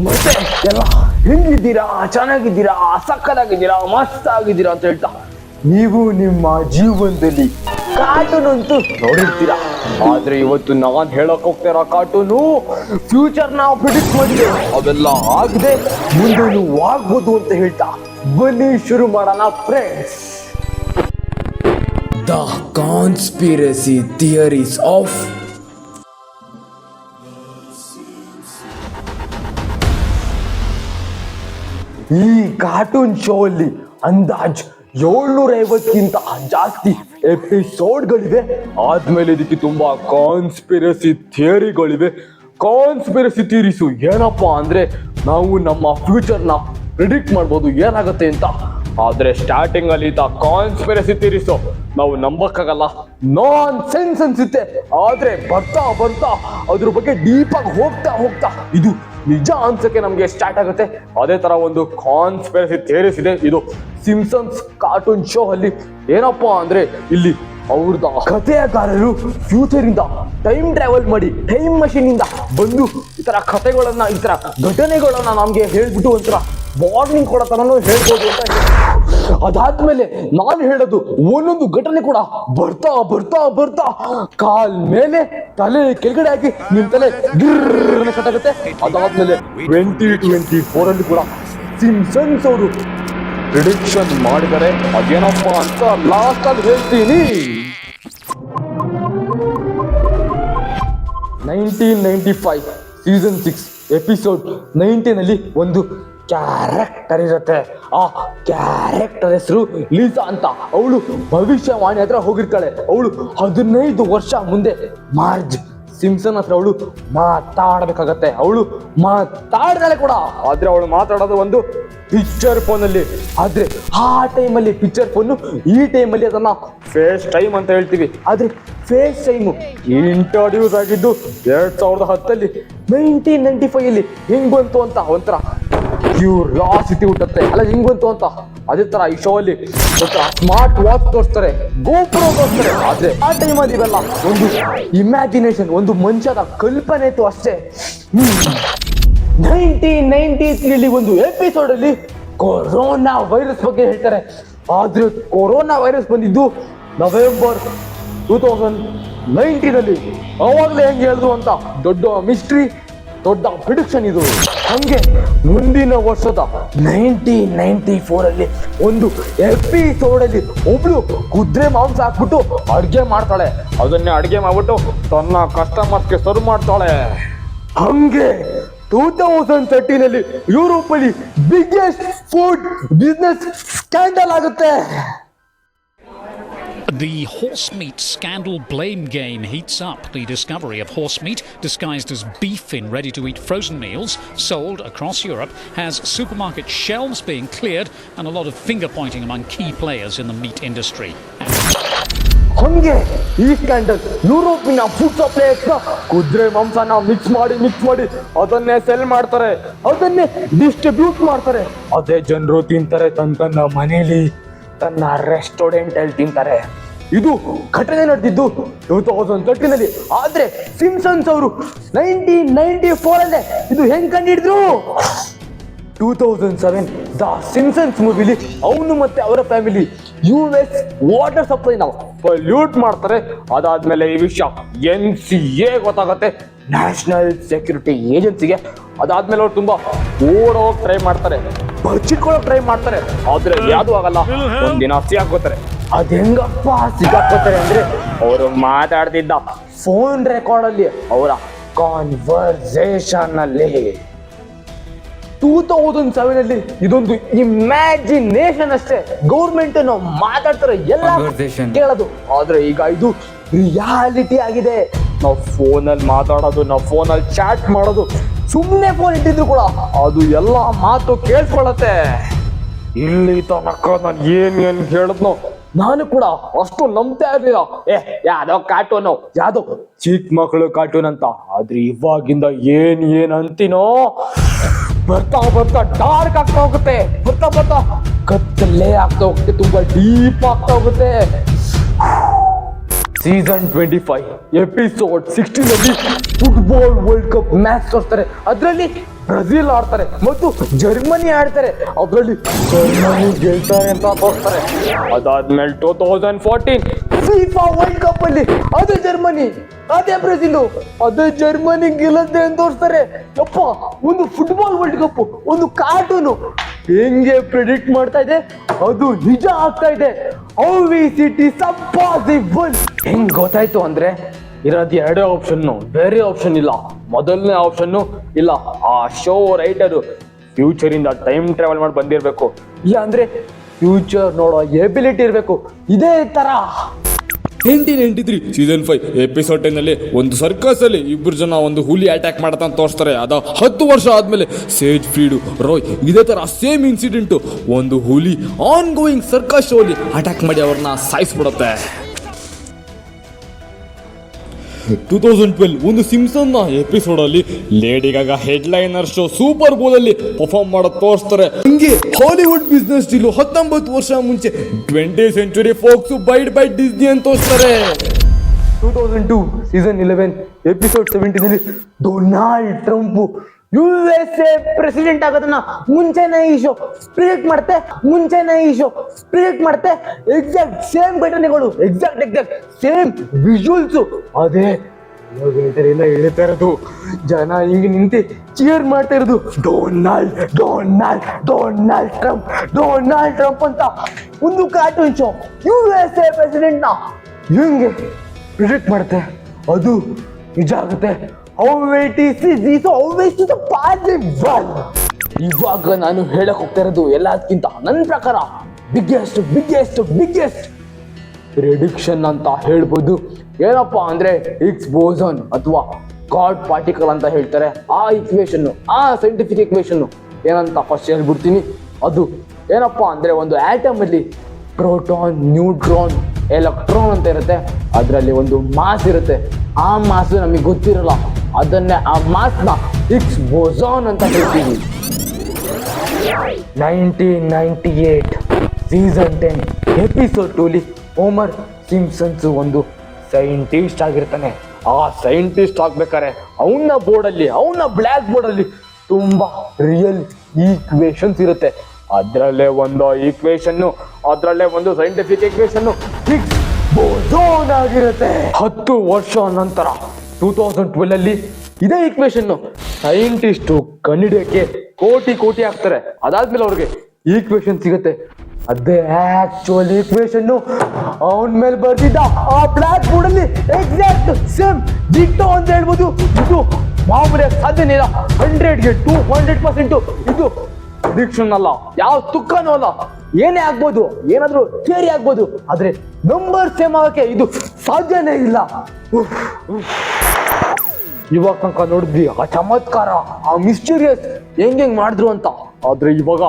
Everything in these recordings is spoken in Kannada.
ಮತ್ತೆ ಎಲ್ಲ ಹೆಂಗಿದ್ದೀರಾ, ಚೆನ್ನಾಗಿದ್ದೀರಾ, ಸಕ್ಕತ್ತಾಗಿದ್ದೀರಾ, ಮಸ್ತ್ ಆಗಿದ್ದೀರಾ ಅಂತ ಹೇಳ್ತಾ ನೀವು ನಿಮ್ಮ ಜೀವನದಲ್ಲಿ ಕಾರ್ಟೂನ್ ಅಂತೂ ನೋಡಿರ್ತೀರಾ. ಆದ್ರೆ ಇವತ್ತು ನಾನ್ ಹೇಳಕ್ ಹೋಗ್ತಾ ಇರೋ ಕಾರ್ಟೂನು ಫ್ಯೂಚರ್ ನಾವು ಪ್ರಿಡಿಕ್ಟ್ ಮಾಡಿದೆ, ಅವೆಲ್ಲ ಆಗಿದೆ, ಮುಂದೆ ಆಗ್ಬೋದು ಅಂತ ಹೇಳ್ತಾ ಬನ್ನಿ ಶುರು ಮಾಡೋಣ friends. The conspiracy theories of ಈ ಕಾರ್ಟೂನ್ ಶೋ ಅಲ್ಲಿ ಅಂದಾಜ್ 750ಕ್ಕಿಂತ ಜಾಸ್ತಿ ಎಪಿಸೋಡ್ಗಳಿವೆ. ಆದ್ಮೇಲೆ ಇದಕ್ಕೆ ತುಂಬಾ ಕಾನ್ಸ್ಪಿರಸಿ ಥಿಯರಿಗಳಿವೆ. ಕಾನ್ಸ್ಪಿರಸಿ ಥಿಯರೀಸು ಏನಪ್ಪಾ ಅಂದ್ರೆ ನಾವು ನಮ್ಮ ಫ್ಯೂಚರ್ನ ಪ್ರಿಡಿಕ್ಟ್ ಮಾಡ್ಬೋದು ಏನಾಗುತ್ತೆ ಅಂತ. ಆದ್ರೆ ಸ್ಟಾರ್ಟಿಂಗ್ ಅಲ್ಲಿ ಕಾನ್ಸ್ಪಿರಸಿ ಥಿಯರೀಸು ನಾವು ನಂಬಕ್ಕಾಗಲ್ಲ, ನಾನ್ ಸೆನ್ಸ್ ಅನ್ಸುತ್ತೆ. ಆದ್ರೆ ಬರ್ತಾ ಬರ್ತಾ ಅದ್ರ ಬಗ್ಗೆ ಡೀಪ್ ಆಗಿ ಹೋಗ್ತಾ ಹೋಗ್ತಾ ಇದು ನಿಜ ಅನ್ಸಕ್ಕೆ ನಮ್ಗೆ ಸ್ಟಾರ್ಟ್ ಆಗುತ್ತೆ. ಅದೇ ತರ ಒಂದು ಕಾನ್ಸ್ಪಿರಸಿ ಥಿಯರೀಸ್ ಇದೆ. ಇದು ಸಿಂಪ್ಸನ್ಸ್ ಕಾರ್ಟೂನ್ ಶೋ ಅಲ್ಲಿ ಏನಪ್ಪಾ ಅಂದ್ರೆ ಇಲ್ಲಿ ಅವ್ರದ ಕಥೆಗಾರರು ಫ್ಯೂಚರ್ ಇಂದ ಟೈಮ್ ಟ್ರಾವೆಲ್ ಮಾಡಿ ಟೈಮ್ ಮಷೀನ್ ಇಂದ ಬಂದು ಈ ತರ ಕಥೆಗಳನ್ನ, ಈ ತರ ಘಟನೆಗಳನ್ನ ನಮ್ಗೆ ಹೇಳ್ಬಿಟ್ಟು ಒಂಥರ ವಾರ್ನಿಂಗ್ ಕೊಡೋ ತರನು ಹೇಳ್ಬೋದು ಅಂತ. ಅದಾದ್ಮೇಲೆ ನಾನು ಹೇಳೋದು ಒಂದೊಂದು ಘಟನೆ ಕೂಡ ಬರ್ತಾ ಬರ್ತಾ ಬರ್ತಾ ಕಾಲ್ ಮೇಲೆ ತಲೆ ಕೆಳಗಡೆ ಹಾಕಿ ನಿಮ್ ತಲೆ ಗಿರ್ರನೆ ಕಟ್ಟಾಗುತ್ತೆ. ಅದಾದ್ಮೇಲೆ 2024 ಅಲ್ಲಿ ಕೂಡ ಸಿಂಪ್ಸನ್ಸ್ ಅವರು ಪ್ರಿಡಿಕ್ಷನ್ ಮಾಡಿದರೆ ಅದೇನಪ್ಪ ಅಂತ ಲಾಸ್ಟ್ ಅಲ್ಲಿ ಹೇಳ್ತೀನಿ. 1995 ಸೀಸನ್ 6 ಎಪಿಸೋಡ್ 19 ಅಲ್ಲಿ ಒಂದು ಕ್ಯಾರೆಕ್ಟರ್ ಇರುತ್ತೆ. ಆ ಕ್ಯಾರೆಕ್ಟರ್ ಹೆಸರು ಲೀಸಾ ಅಂತ. ಅವಳು ಭವಿಷ್ಯವಾಣಿ ಹತ್ರ ಹೋಗಿರ್ತಾಳೆ. ಅವಳು 15 ವರ್ಷ ಮುಂದೆ ಮಾರ್ಜ್ ಸಿಂಪ್ಸನ್ ಹತ್ರ ಅವಳು ಮಾತಾಡ್ಬೇಕಾಗತ್ತೆ. ಅವಳು ಮಾತಾಡ್ತಾಳೆ ಕೂಡ, ಆದ್ರೆ ಅವಳು ಮಾತಾಡೋದು ಒಂದು ಪಿಕ್ಚರ್ ಫೋನ್ ಅಲ್ಲಿ. ಆದ್ರೆ ಆ ಟೈಮಲ್ಲಿ ಪಿಕ್ಚರ್ ಫೋನ್, ಈ ಟೈಮಲ್ಲಿ ಅದನ್ನ ಫೇಸ್ ಟೈಮ್ ಅಂತ ಹೇಳ್ತೀವಿ. ಆದ್ರೆ ಫೇಸ್ ಟೈಮ್ ಇಂಟ್ರೊಡ್ಯೂಸ್ ಆಗಿದ್ದು 2010 1995 ಅಲ್ಲಿ ಹೆಂಗ್ ಬಂತು ಅಂತ ಒಂಥರ ಕ್ಯೂರಿಯಾಸಿಟಿ ಹುಟ್ಟುತ್ತೆ. ಅಲ್ಲ ಹೆಂಗ್ ಬಂತು ಅಂತ. ಅದೇ ತರ ಈ ಶೋ ಅಲ್ಲಿ ಸ್ಮಾರ್ಟ್ ವಾಚ್ ತೋರಿಸ್ತಾರೆ, ಗೋಪ್ರೋ ತೋರಿಸ್ತಾರೆ. ಆದ್ರೆ ಆ ಟೈಮ್ ಅಲ್ಲಿ ಇವೆಲ್ಲ ಒಂದು ಇಮ್ಯಾಜಿನೇಷನ್, ಒಂದು ಮನುಷ್ಯದ ಕಲ್ಪನೆ ಇತ್ತು ಅಷ್ಟೇ. 1993 ಒಂದು ಎಪಿಸೋಡ್ ಅಲ್ಲಿ ಕೊರೋನಾ ವೈರಸ್ ಬಗ್ಗೆ ಹೇಳ್ತಾರೆ. ಆದ್ರೆ ಕೊರೋನಾ ವೈರಸ್ ಬಂದಿದ್ದು ನವೆಂಬರ್ 2019 ಅಲ್ಲಿ. ಅವಾಗ್ಲೇ ಹೆಂಗೆ ಹೇಳಿದ್ರು ಅಂತ ದೊಡ್ಡ ಮಿಸ್ಟ್ರಿ, ದೊಡ್ಡ ಪ್ರಿಡಿಕ್ಷನ್ ಇದು. ಹಂಗೆ ಮುಂದಿನ ವರ್ಷದ 1994 ಅಲ್ಲಿ ಒಂದು ಎಪಿಸೋಡ್ ಅಲ್ಲಿ ಒಬ್ಳು ಕುದುರೆ ಮಾಂಸ ಹಾಕ್ಬಿಟ್ಟು ಅಡ್ಗೆ ಮಾಡ್ತಾಳೆ. ಅದನ್ನೇ ಅಡ್ಗೆ ಮಾಡ್ಬಿಟ್ಟು ತನ್ನ ಕಸ್ಟಮರ್ಸ್ಗೆ ಸರ್ವ್ ಮಾಡ್ತಾಳೆ. ಹಂಗೆ 2013 ಅಲ್ಲಿ ಯುರೋಪ್ ಅಲ್ಲಿ ಬಿಗ್ಗೆಸ್ಟ್ ಫುಡ್ ಬಿಸ್ನೆಸ್ ಸ್ಕ್ಯಾಂಡಲ್ ಆಗುತ್ತೆ. The horse meat scandal blame game heats up. The discovery of horse meat disguised as beef in ready-to-eat frozen meals sold across Europe has supermarket shelves being cleared and a lot of finger-pointing among key players in the meat industry. ಹಂಗೆ ಈ ಸ್ಕ್ಯಾಂಡಲ್ ಯುರೋಪಿನ ಫುಡ್ ಸಪ್ಲೈಯರ್ಸ್ನ ಕುದುರೆ ಮಾಂಸನ ಮಿಕ್ಸ್ ಮಾಡಿ ಅದನ್ನೇ ಸೆಲ್ ಮಾಡ್ತಾರೆ, ಅದನ್ನೇ ಡಿಸ್ಟ್ರಿಬ್ಯೂಟ್ ಮಾಡ್ತಾರೆ. ಅದೇ ಜನರು ತಿಂತಾರೆ, ತನ್ನ ಮನೇಲಿ, ತನ್ನ ರೆಸ್ಟೋರೆಂಟ್ ಅಲ್ಲಿ ತಿಂತಾರೆ. ಇದು ಘಟನೆ ನಡೆದಿದ್ದು 2013 ಅಲ್ಲಿ. ಆದ್ರೆ ಸಿಂಪ್ಸನ್ಸ್ ಅವರು 1994 ಅಲ್ಲೇ ಇದು ಹೆಂಗ್ ಕಂಡಿಡಿದ್ರು. 2007 ದ ಸಿಂಪ್ಸನ್ಸ್ ಮೂವಿಲಿ ಅವನು ಮತ್ತೆ ಅವರ ಫ್ಯಾಮಿಲಿ US ವಾಟರ್ ಸಪ್ಲೈನ ಪೊಲ್ಯೂಟ್ ಮಾಡ್ತಾರೆ. ಅದಾದ್ಮೇಲೆ ಈ ವಿಷಯ NCA ಗೊತ್ತಾಗತ್ತೆ, ನ್ಯಾಷನಲ್ ಸೆಕ್ಯೂರಿಟಿ ಏಜೆನ್ಸಿಗೆ. ಅದಾದ್ಮೇಲೆ ಅವ್ರು ತುಂಬಾ ಓಡೋಗಿ ಟ್ರೈ ಮಾಡ್ತಾರೆ, ಬಚ್ಚಿಟ್ಕೊಳ್ಳೋಕೆ ಟ್ರೈ ಮಾಡ್ತಾರೆ. ಆದ್ರೆ ಯಾವ್ದು ಆಗಲ್ಲ, ಒಂದಿನ ಸಿಗಾಕೋತಾರೆ. ಅದ್ ಹೆಂಗಪ್ಪ ಸಿಗಾಕೋತಾರೆ ಅಂದ್ರೆ ಅವರು ಮಾತಾಡ್ತಿದ್ದ ಫೋನ್ ರೆಕಾರ್ಡ್ ಅಲ್ಲಿ, ಅವರ ಕಾನ್ವರ್ಸೇಷನ್ ಅಲ್ಲಿ. 2007 ಅಲ್ಲಿ ಇದೊಂದು ಇಮ್ಯಾಜಿನೇಷನ್ ಅಷ್ಟೇ. ಗೌರ್ಮೆಂಟ್ ನಾವು ಮಾತಾಡ್ತಾರೆ, ಎಲ್ಲ ಕೇಳೋದು. ಆದ್ರೆ ಈಗ ಇದು ರಿಯಾಲಿಟಿ ಆಗಿದೆ. ನಾವು ಫೋನಲ್ಲಿ ಮಾತಾಡೋದು, ನಾವು ಫೋನಲ್ಲಿ ಚಾಟ್ ಮಾಡೋದು, ಸುಮ್ಮನೆ ಫೋನ್ ಇಟ್ಟಿದ್ರು ಕೂಡ ಅದು ಎಲ್ಲ ಮಾತು ಕೇಳ್ಕೊಳ್ಳತ್ತೆ. ಇಲ್ಲಿ ತನಕ ನಾನು ಏನ್ ಹೇಳಿದ್ನೋ ನಾನು ಕೂಡ ಅಷ್ಟು ನಂಬ್ತಾ ಇರ್ಲಿಲ್ಲ. ಯಾವ್ದೋ ಕಾರ್ಟೂನು, ಯಾವ್ದೋ ಚಿಕ್ಕ ಮಕ್ಕಳು ಕಾರ್ಟೂನ್ ಅಂತ. ಆದ್ರೆ ಇವಾಗಿಂದ ಏನ್ ಅಂತೀನೋ ಬರ್ತಾ ಬರ್ತಾ ಡಾರ್ಕ್ ಆಗ್ತಾ ಹೋಗುತ್ತೆ, ಬರ್ತಾ ಬರ್ತಾ ಕತ್ತಲೆ ಆಗ್ತಾ ಹೋಗುತ್ತೆ, ತುಂಬಾ ಡೀಪ್ ಆಗ್ತಾ ಹೋಗುತ್ತೆ. ಸೀಸನ್ 25 ಎಪಿಸೋಡ್ 16 ಅಲ್ಲಿ ಫುಟ್ಬಾಲ್ ವರ್ಲ್ಡ್ ಕಪ್ ಮ್ಯಾಚ್ ತೋರಿಸ್ತಾರೆ. ಅದರಲ್ಲಿ ಬ್ರೆಜಿಲ್ ಆಡ್ತಾರೆ ಮತ್ತು ಜರ್ಮನಿ ಆಡ್ತಾರೆ. ಅದರಲ್ಲಿ ಜರ್ಮನಿ ಗೆಲ್ತಾರೆ ಅಂತ ತೋರಿಸ್ತಾರೆ. ಅದಾದ್ಮೇಲೆ 2014 ಫಿಫಾ ವರ್ಲ್ಡ್ ಕಪ್ ಅಲ್ಲಿ ಅದೇ ಜರ್ಮನಿ ಅದೇ ಬ್ರೆಜಿಲ್ ಅದೇ ಜರ್ಮನಿ ಗೆಲ್ಲುತ್ತೆ ಅಂತ ತೋರಿಸ್ತಾರೆ. ಯಪ್ಪ, ಒಂದು ಫುಟ್ಬಾಲ್ ವರ್ಲ್ಡ್ ಕಪ್, ಒಂದು ಕಾರ್ಟೂನು ಹೆಂಗೆ ಪ್ರೆಡಿಕ್ಟ್ ಮಾಡ್ತಾ ಇದೆ, ಅದು ನಿಜ ಆಗ್ತಾ ಇದೆ. How is it is possible? ಹೆಂಗ್ ಗೊತ್ತಾಯ್ತು ಅಂದ್ರೆ ಇರೋದು ಎರಡೇ ಆಪ್ಷನ್, ಬೇರೆ ಆಪ್ಷನ್ ಇಲ್ಲ. ಮೊದಲನೇ ಆಪ್ಷನ್ ಇಲ್ಲ, ಆ ಶೋ ರೈಟರು ಫ್ಯೂಚರ್ ಇಂದ ಟೈಮ್ ಟ್ರಾವೆಲ್ ಮಾಡಿ ಬಂದಿರ್ಬೇಕು, ಇಲ್ಲ ಅಂದ್ರೆ ಫ್ಯೂಚರ್ ನೋಡೋ ಎಬಿಲಿಟಿ ಇರ್ಬೇಕು. ಇದೇ ತರ 1993 ಸೀಸನ್ 5 ಎಪಿಸೋಡ್ 10 ನಲ್ಲಿ ಒಂದು ಸರ್ಕಸ್ ಅಲ್ಲಿ ಇಬ್ಬರು ಜನ ಒಂದು ಹುಲಿ ಅಟ್ಯಾಕ್ ಮಾಡತ್ತ ಅಂತ ತೋರಿಸ್ತಾರೆ. ಅದ 10 ವರ್ಷ ಆದ್ಮೇಲೆ ಸೇಜ್ ಫ್ರೀಡು ರಾಯ್ ಇದೇ ತರ ಸೇಮ್ ಇನ್ಸಿಡೆಂಟ್ ಒಂದು ಹುಲಿ ಆನ್ ಗೋಯಿಂಗ್ ಸರ್ಕಸ್ ಶೋ ಅಲ್ಲಿ ಅಟ್ಯಾಕ್ ಮಾಡಿ ಅವ್ರನ್ನ ಸಾಯಿಸ್ಬಿಡುತ್ತೆ. 2012 ಒಂದು ಸಿಂಪ್ಸನ್ ನ ಎಪಿಸೋಡ್ ಅಲ್ಲಿ ಲೇಡಿ ಗಾಗಾ ಹೆಡ್ಲೈನರ್ ಶೋ ಸೂಪರ್ ಬೋಲ್ ಅಲ್ಲಿ ಪರ್ಫಾರ್ಮ್ ಮಾಡೋದು ತೋರಿಸ್ತಾರೆ. ಹಿಂಗೆ ಹಾಲಿವುಡ್ ಬಿಸ್ನೆಸ್ ಡೀಲು 19 ವರ್ಷ ಮುಂಚೆ 20th century forks ಬೈಡ್ by Disney ಅಂತ ತೋರಿಸ್ತಾರೆ. 2002 ಸೀಸನ್ 11 ಎಪಿಸೋಡ್ 17 ನಲ್ಲಿ ಡೊನಾಲ್ಡ್ ಟ್ರಂಪ್ USA ಪ್ರೆಸಿಡೆಂಟ್ ಆಗೋದನ್ನ ಮುಂಚೆನೇ ಈ ಶೋ ಪ್ರಿಡಿಕ್ಟ್ ಮಾಡುತ್ತೆ. ಎಕ್ಸಾಕ್ಟ್ ಸೇಮ್ ಘಟನೆಗಳು, ಎಕ್ಸಾಕ್ಟ್ ಸೇಮ್ ವಿಜುವಲ್ಸ್. ಅದೇ ಎಲ್ಲ ಹೇಳ್ತಾ ಇರೋದು, ಜನ ಹಿಂಗೆ ನಿಂತು ಚಿಯರ್ ಮಾಡ್ತಾ ಇರೋದು, ಡೊನಾಲ್ಡ್ ಟ್ರಂಪ್ ಅಂತ ಒಂದು ಕಾರ್ಟೂನ್ ಶೋ USA ಪ್ರೆಸಿಡೆಂಟ್ ನ ಹೆಂಗೆ ಪ್ರಿಡಿಕ್ಟ್ ಮಾಡುತ್ತೆ, ಅದು ನಿಜ ಆಗುತ್ತೆ. ಇವಾಗ ನಾನು ಹೇಳಕ್ ಹೋಗ್ತಾ ಇರೋದು ಎಲ್ಲದಕ್ಕಿಂತ ನನ್ನ ಪ್ರಕಾರ ಬಿಗ್ಗೆಸ್ಟ್ ಪ್ರೆಡಿಕ್ಷನ್ ಅಂತ ಹೇಳ್ಬೋದು. ಏನಪ್ಪಾ ಅಂದ್ರೆ ಹಿಗ್ಸ್ ಬೋಸನ್ ಅಥವಾ ಗಾಡ್ ಪಾರ್ಟಿಕಲ್ ಅಂತ ಹೇಳ್ತಾರೆ. ಆ ಇಕ್ವೇಶನ್, ಆ ಸೈಂಟಿಫಿಕ್ ಇಕ್ವೇಶನ್ ಏನಂತ ಫಸ್ಟ್ ಹೇಳ್ಬಿಡ್ತೀನಿ. ಅದು ಏನಪ್ಪಾ ಅಂದ್ರೆ ಒಂದು ಆಟಮ್ ಅಲ್ಲಿ ಪ್ರೋಟಾನ್, ನ್ಯೂಟ್ರಾನ್, ಎಲೆಕ್ಟ್ರಾನ್ ಅಂತ ಇರುತ್ತೆ. ಅದರಲ್ಲಿ ಒಂದು ಮಾಸ್ ಇರುತ್ತೆ. ಆ ಮಾಸ್ ನಮಗೆ ಗೊತ್ತಿರಲ್ಲ, ಅದನ್ನೇ ಆ ಮಾಸ್ನ ಹಿಗ್ಸ್ ಬೋಸಾನ್ ಅಂತ ಹೇಳ್ತೀವಿ. 1998 ಸೀಸನ್ 10 ಎಪಿಸೋಡ್ 2 ಹೋಮರ್ ಸಿಂಪ್ಸನ್ಸ್ ಒಂದು ಸೈಂಟಿಸ್ಟ್ ಆಗಿರ್ತಾನೆ. ಆ ಸೈಂಟಿಸ್ಟ್ ಆಗ್ಬೇಕಾರೆ ಅವನ ಬೋರ್ಡಲ್ಲಿ, ಅವನ ಬ್ಲ್ಯಾಕ್ ಬೋರ್ಡಲ್ಲಿ ತುಂಬಾ ರಿಯಲ್ ಈಕ್ವೇಶನ್ಸ್ ಇರುತ್ತೆ. ಅದರಲ್ಲೇ ಒಂದು ಈಕ್ವೇಶನ್ನು, ಅದರಲ್ಲೇ ಒಂದು ಸೈಂಟಿಫಿಕ್ ಈಕ್ವೇಶನ್ನು ಹಿಗ್ಸ್ ಬೋಸೋನ್ ಆಗಿರುತ್ತೆ. 10 ವರ್ಷ ನಂತರ 2012 ಅಲ್ಲಿ ಇದೇ ಈಕ್ವೇಶನ್ ಸೈಂಟಿಸ್ಟು ಕಂಡಿಡಿಯಕ್ಕೆ ಕೋಟಿ ಆಗ್ತಾರೆ. ಅದಾದ್ಮೇಲೆ ಅವ್ರಿಗೆ ಈಕ್ವೇಶನ್ ಸಿಗುತ್ತೆ. ಅದೇ ಆಕ್ಚುಯಲ್ ಈಕ್ವೇಶನ್ ಅವನ ಮೇಲೆ ಬರ್ತಿದ್ದ ಆ ಬ್ಲ್ಯಾಕ್ ಬೋರ್ಡ್ ಅಲ್ಲಿ ಎಕ್ಸಾಕ್ಟ್ ಸೇಮ್ ಡಿಟ್ಟೋ ಅಂತ ಹೇಳ್ಬೋದು. ಇದು ಮಾಮೂಲಿ ಸಾಧ್ಯನೇ ಇಲ್ಲ. 100ಗೆ 200% ಇದು ಪ್ರಿಡಿಕ್ಷನ್ ಅಲ್ಲ, ಯಾವ ತುಕ್ಕನೂ ಅಲ್ಲ. ಏನೇ ಆಗ್ಬೋದು, ಏನಾದ್ರೂ ಥಿಯರಿ ಆಗ್ಬೋದು, ಆದ್ರೆ ನಂಬರ್ ಸೇಮ್ ಆಗಕ್ಕೆ ಇದು ಸಾಧ್ಯನೇ ಇಲ್ಲ. ಇವಾಗ ತನಕ ನೋಡಿದ್ವಿ ಆ ಚಮತ್ಕಾರ, ಆ ಮಿಸ್ಟೀರಿಯಸ್ ಹೆಂಗ್ ಮಾಡಿದ್ರು ಅಂತ. ಆದ್ರೆ ಇವಾಗ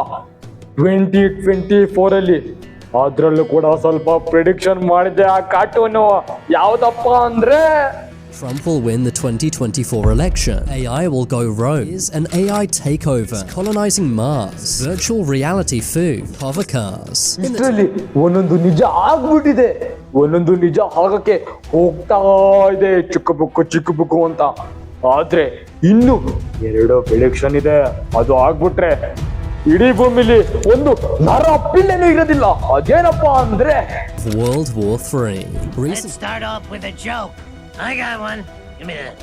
2024 ಅಲ್ಲಿ ಅದ್ರಲ್ಲೂ ಕೂಡ ಸ್ವಲ್ಪ ಪ್ರಿಡಿಕ್ಷನ್ ಮಾಡಿದೆ. ಆ ಕಾರ್ಟೂನು ಯಾವ್ದಪ್ಪ ಅಂದ್ರೆ Trump will win the 2024 election. AI will go rogue. Is an AI takeover, colonizing Mars. Virtual reality food, hover cars. ಇದ್ರಲ್ಲಿ ಒಂದೊಂದು ನಿಜ ಆಗ್ಬಿಟ್ಟಿದೆ, ಒಂದೊಂದು ನಿಜ ಆಗಕ್ಕೆ ಹೋಗ್ತಾ ಇದೆ, ಚಿಕ್ಕ ಬುಕ್ಕು ಅಂತ. ಆದ್ರೆ ಇನ್ನು 2 ಪ್ರಿಡಿಕ್ಷನ್ ಇದೆ. ಅದು ಆಗ್ಬಿಟ್ರೆ ಇಡೀ ಭೂಮಿಲಿ ಒಂದು ನರ ಪಿಲ್ಲೆನೂ ಇರೋದಿಲ್ಲ. ಅದೇನಪ್ಪಾ ಅಂದ್ರೆ World War III. Let's start off with a joke. I got one. Give me that.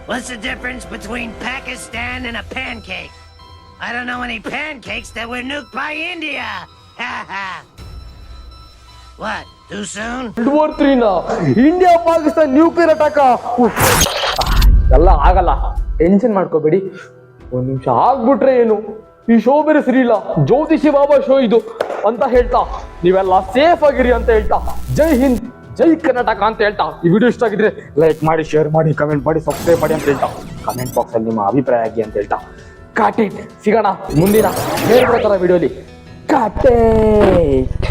What's the difference between Pakistan and a pancake? I don't know any pancakes that were nuked by India. Ha ha. What? Too soon? World War III ನ ಇಂಡಿಯಾ ಪಾಕಿಸ್ತಾನ ನ್ಯೂಕ್ಲಿಯರ್ ಅಟ್ಯಾಕ್ ಎಲ್ಲ ಆಗಲ್ಲ, ಟೆನ್ಷನ್ ಮಾಡ್ಕೋಬೇಡಿ. 1 ನಿಮಿಷ ಆಗ್ಬಿಟ್ರೆ ಏನು, ಈ ಶೋ ಬೇರೆ ಸರಿ ಇಲ್ಲ, ಜ್ಯೋತಿಷಿ ಬಾಬಾ ಶೋ ಇದು ಅಂತ ಹೇಳ್ತಾ ನೀವೆಲ್ಲ ಸೇಫ್ ಆಗಿರಿ ಅಂತ ಹೇಳ್ತಾ, ಜೈ ಹಿಂದ್ ಜೈ ಕರ್ನಾಟಕ ಅಂತ ಹೇಳ್ತಾ, ಈ ವಿಡಿಯೋ ಇಷ್ಟ ಆಗಿದ್ರೆ ಲೈಕ್ ಮಾಡಿ, ಶೇರ್ ಮಾಡಿ, ಕಮೆಂಟ್ ಮಾಡಿ, ಸಬ್ಸ್ಕ್ರೈಬ್ ಮಾಡಿ ಅಂತ ಹೇಳ್ತಾ, ಕಮೆಂಟ್ ಬಾಕ್ಸ್ ಅಲ್ಲಿ ನಿಮ್ಮ ಅಭಿಪ್ರಾಯ ಆಗಿ ಅಂತ ಹೇಳ್ತಾ ಕಾಟೇಟ್ ಸಿಗೋಣ ಮುಂದಿನ ಬೇರೆ ವಿಡಿಯೋಲಿ. ಕಾಟೇಟ್.